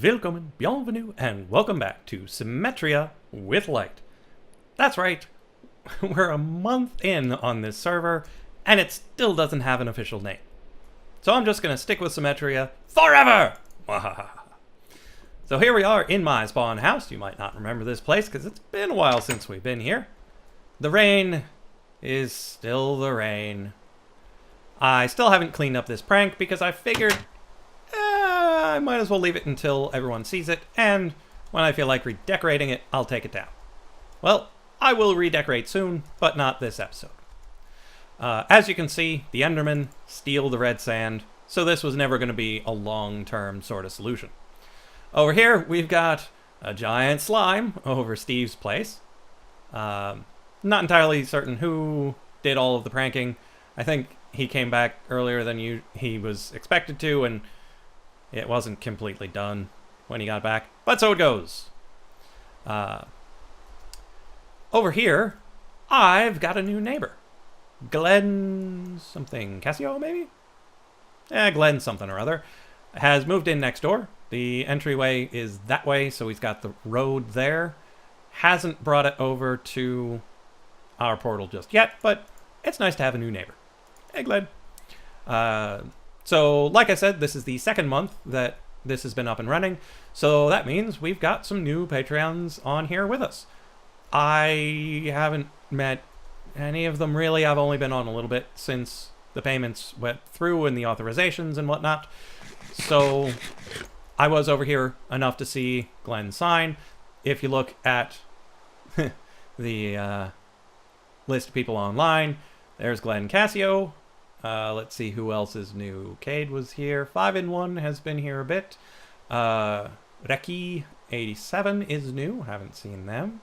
Willkommen, bienvenue, and welcome back to Symmetria with Lyte. That's right, we're a month in on this server, and it still doesn't have an official name. So I'm just going to stick with Symmetria forever! So here we are in my spawn house. You might not remember this place because it's been a while since we've been here. The rain is still the rain. I still haven't cleaned up this prank because I figured I might as well leave it until everyone sees it, and when I feel like redecorating it, I'll take it down. Well, I will redecorate soon, but not this episode. As you can see, the Endermen steal the red sand, so this was never going to be a long-term sort of solution. Over here, we've got a giant slime over Steve's place. Not entirely certain who did all of the pranking. I think he came back earlier than he was expected to, and it wasn't completely done when he got back, but so it goes. Over here, I've got a new neighbor. Glenn something, Cassio maybe? Glenn something or other. Has moved in next door. The entryway is that way, so he's got the road there. Hasn't brought it over to our portal just yet, but it's nice to have a new neighbor. Hey, Glenn. So, like I said, this is the second month that this has been up and running, so that means we've got some new Patreons on here with us. I haven't met any of them, really. I've only been on a little bit since the payments went through and the authorizations and whatnot. So, I was over here enough to see Glenn's sign. If you look at the list of people online, there's Glenn Cassio. Let's see who else is new. Cade was here. 5-in-1 has been here a bit. Reki87 is new. Haven't seen them.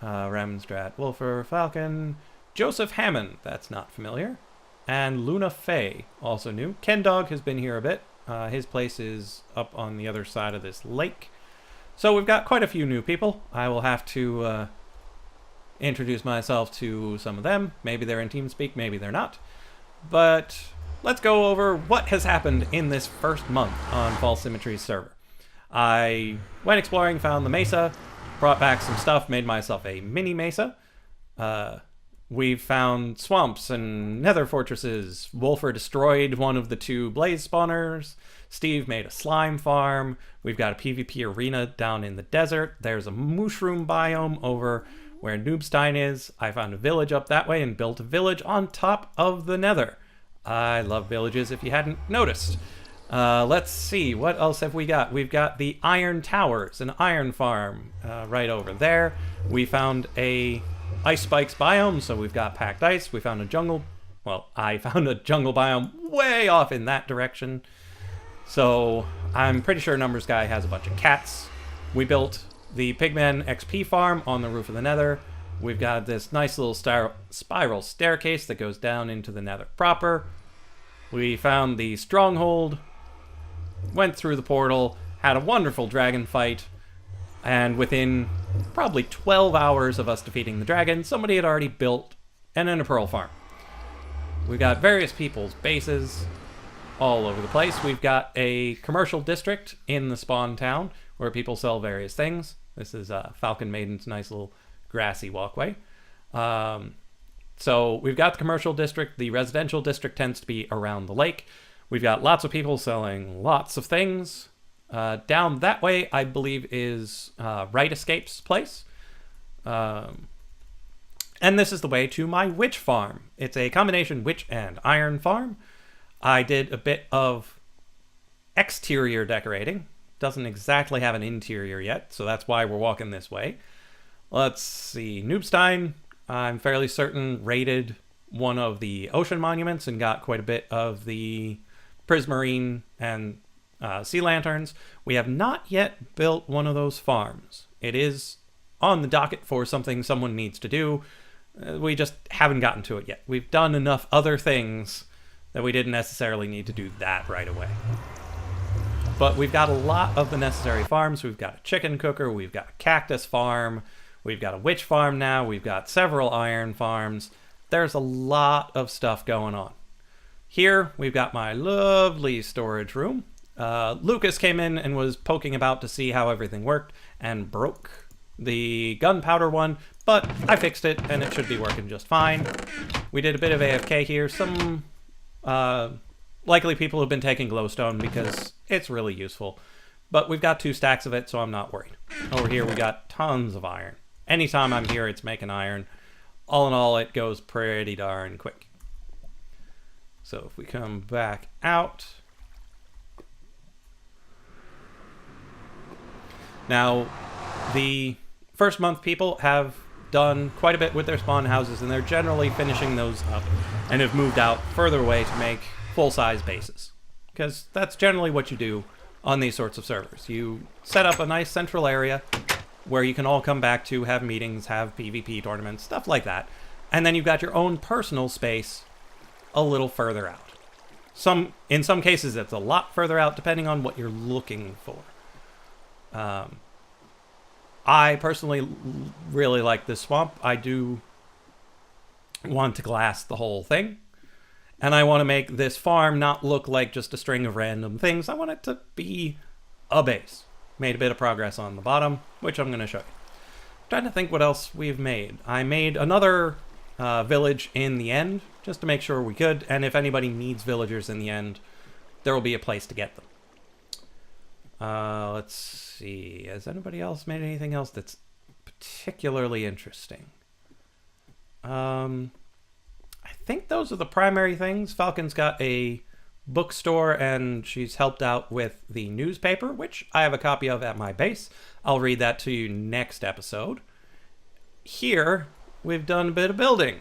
Ramstrat, Wolfer, Falcon, Joseph Hammond. That's not familiar. And Luna Faye, also new. Ken Dog has been here a bit. His place is up on the other side of this lake. So we've got quite a few new people. I will have to introduce myself to some of them. Maybe they're in TeamSpeak, maybe they're not. But let's go over what has happened in this first month on False Symmetry's server. I went exploring, found the mesa, brought back some stuff, made myself a mini mesa. We've found swamps and nether fortresses. Wolfer destroyed one of the 2 blaze spawners. Steve made a slime farm. We've got a PvP arena down in the desert. There's a mushroom biome over where Noobstein is. I found a village up that way and built a village on top of the nether. I love villages if you hadn't noticed. Let's see, what else have we got? We've got the iron towers, an iron farm right over there. We found a ice spikes biome, so we've got packed ice. We found a jungle, well, I found a jungle biome way off in that direction. So I'm pretty sure Numbers Guy has a bunch of cats. We built the Pigman XP farm on the roof of the nether. We've got this nice little spiral staircase that goes down into the nether proper. We found the stronghold, went through the portal, had a wonderful dragon fight, and within probably 12 hours of us defeating the dragon, somebody had already built an ender pearl farm. We've got various people's bases all over the place. We've got a commercial district in the spawn town where people sell various things. This is Falcon Maiden's nice little grassy walkway. So we've got the commercial district. The residential district tends to be around the lake. We've got lots of people selling lots of things. Down that way, I believe, is Right Escape's place. And this is the way to my witch farm. It's a combination witch and iron farm. I did a bit of exterior decorating. Doesn't exactly have an interior yet, so that's why we're walking this way. Let's see. Noobstein, I'm fairly certain, raided one of the ocean monuments and got quite a bit of the prismarine and sea lanterns. We have not yet built one of those farms. It is on the docket for something someone needs to do. We just haven't gotten to it yet. We've done enough other things that we didn't necessarily need to do that right away. But we've got a lot of the necessary farms. We've got a chicken cooker, we've got a cactus farm, we've got a witch farm now, we've got several iron farms. There's a lot of stuff going on. Here, we've got my lovely storage room. Lucas came in and was poking about to see how everything worked and broke the gunpowder one, but I fixed it and it should be working just fine. We did a bit of AFK here. Some likely people have been taking glowstone because it's really useful, but we've got 2 stacks of it, so I'm not worried. Over here we got tons of iron. Anytime I'm here, it's making iron. All in all, it goes pretty darn quick. So if we come back out, now the first month people have done quite a bit with their spawn houses, and they're generally finishing those up and have moved out further away to make full-size bases, because that's generally what you do on these sorts of servers. You set up a nice central area where you can all come back to, have meetings, have PvP tournaments, stuff like that, and then you've got your own personal space a little further out. In some cases it's a lot further out depending on what you're looking for. I personally really like this swamp. I do want to glass the whole thing, and I want to make this farm not look like just a string of random things. I want it to be a base. Made a bit of progress on the bottom, which I'm going to show you. Trying to think what else we've made. I made another village in the end, just to make sure we could, and if anybody needs villagers in the end, there will be a place to get them. Let's see. Has anybody else made anything else that's particularly interesting? I think those are the primary things. Falcon's got a bookstore, and she's helped out with the newspaper, which I have a copy of at my base. I'll read that to you next episode. Here, we've done a bit of building.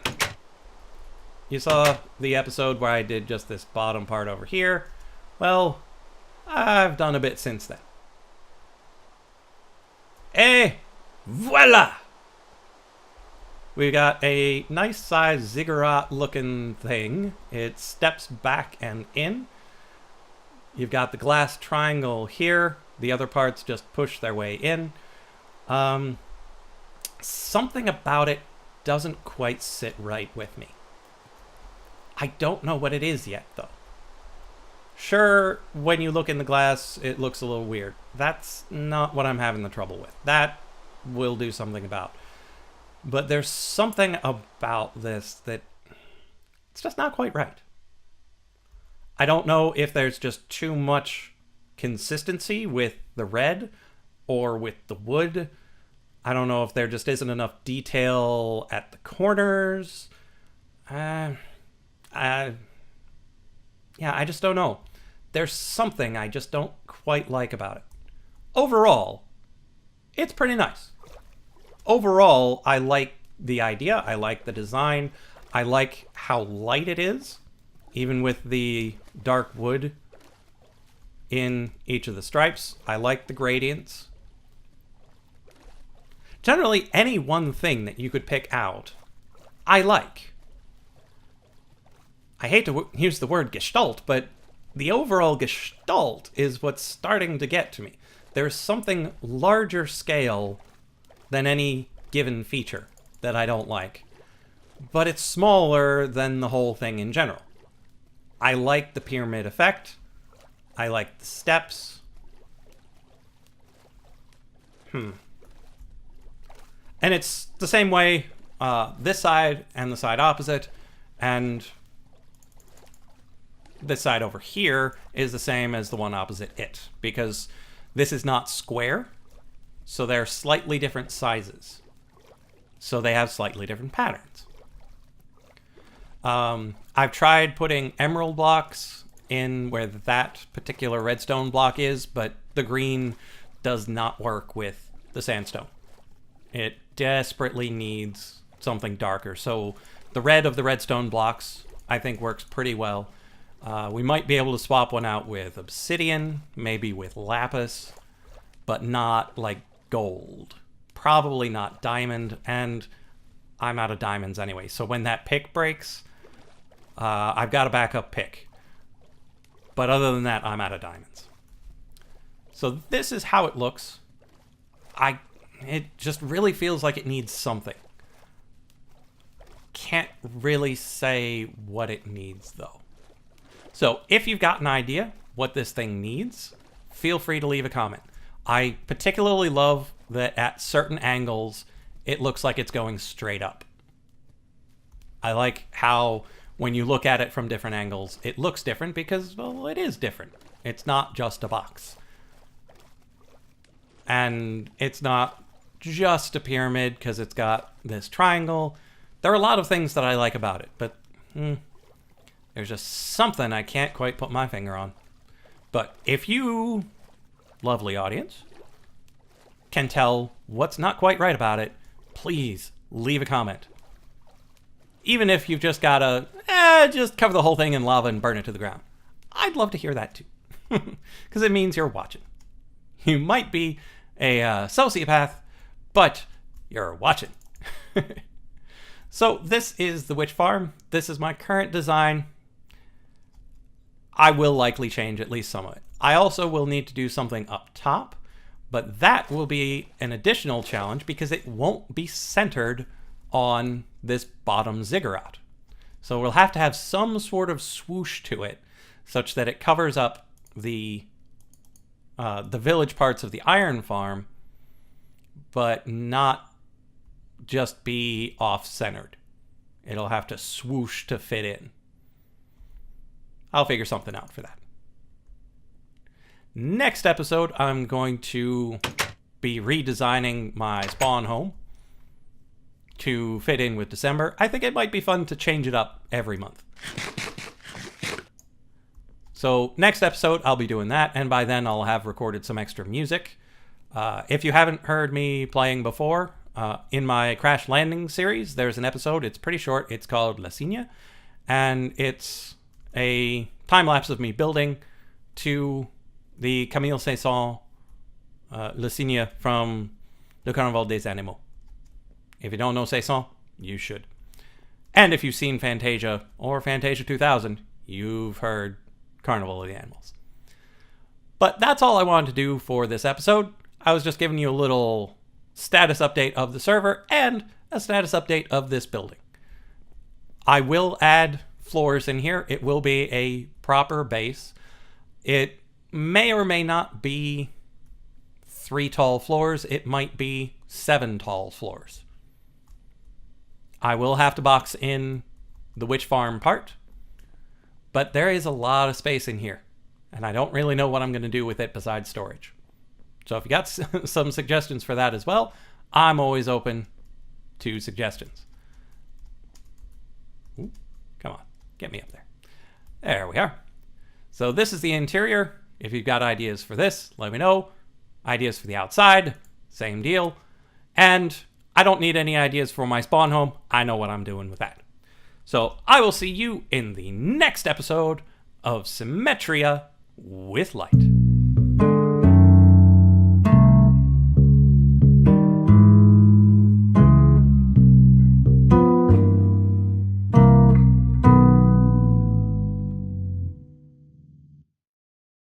You saw the episode where I did just this bottom part over here. Well, I've done a bit since then. Et voila! We've got a nice size ziggurat looking thing. It steps back and in. You've got the glass triangle here. The other parts just push their way in. Something about it doesn't quite sit right with me. I don't know what it is yet, though. Sure, when you look in the glass, it looks a little weird. That's not what I'm having the trouble with. That we'll do something about. But there's something about this that it's just not quite right. I don't know if there's just too much consistency with the red or with the wood. I don't know if there just isn't enough detail at the corners. Yeah, I just don't know. There's something I just don't quite like about it. Overall, it's pretty nice. Overall, I like the idea. I like the design. I like how light it is, even with the dark wood in each of the stripes. I like the gradients. Generally, any one thing that you could pick out, I like. I hate to use the word gestalt, but the overall gestalt is what's starting to get to me. There's something larger scale than any given feature that I don't like, but it's smaller than the whole thing in general. I like the pyramid effect. I like the steps. And it's the same way this side and the side opposite, and this side over here is the same as the one opposite it, because this is not square, so they're slightly different sizes. So they have slightly different patterns. I've tried putting emerald blocks in where that particular redstone block is, but the green does not work with the sandstone. It desperately needs something darker. So the red of the redstone blocks, I think, works pretty well. We might be able to swap one out with obsidian, maybe with lapis, but not like gold. Probably not diamond, and I'm out of diamonds anyway. So when that pick breaks, I've got a backup pick. But other than that, I'm out of diamonds. So this is how it looks. It just really feels like it needs something. Can't really say what it needs, though. So if you've got an idea, what this thing needs, feel free to leave a comment. I particularly love that at certain angles, it looks like it's going straight up. I like how when you look at it from different angles, it looks different because, well, it is different. It's not just a box. And it's not just a pyramid because it's got this triangle. There are a lot of things that I like about it, but there's just something I can't quite put my finger on. But if you, lovely audience, can tell what's not quite right about it, please leave a comment. Even if you've just got to just cover the whole thing in lava and burn it to the ground. I'd love to hear that too. Because it means you're watching. You might be a sociopath, but you're watching. So this is the witch farm. This is my current design. I will likely change at least some of it. I also will need to do something up top, but that will be an additional challenge because it won't be centered on this bottom ziggurat. So we'll have to have some sort of swoosh to it such that it covers up the village parts of the iron farm, but not just be off-centered. It'll have to swoosh to fit in. I'll figure something out for that. Next episode, I'm going to be redesigning my spawn home to fit in with December. I think it might be fun to change it up every month. So next episode, I'll be doing that, and by then I'll have recorded some extra music. If you haven't heard me playing before, in my Crash Landing series, there's an episode. It's pretty short. It's called Lytebringr, and it's a time-lapse of me building to the Camille Saint-Saëns Lytebringr from Le Carnaval des Animaux. If you don't know Saint-Saëns, you should. And if you've seen Fantasia or Fantasia 2000, you've heard Carnival of the Animals. But that's all I wanted to do for this episode. I was just giving you a little status update of the server and a status update of this building. I will add floors in here. It will be a proper base. It may or may not be 3 tall floors. It might be 7 tall floors. I will have to box in the witch farm part, but there is a lot of space in here, and I don't really know what I'm going to do with it besides storage. So if you got some suggestions for that as well, I'm always open to suggestions. Ooh, come on, get me up there. There we are. So this is the interior. If you've got ideas for this, let me know. Ideas for the outside, same deal. And I don't need any ideas for my spawn home. I know what I'm doing with that. So I will see you in the next episode of Symmetria with Lyte.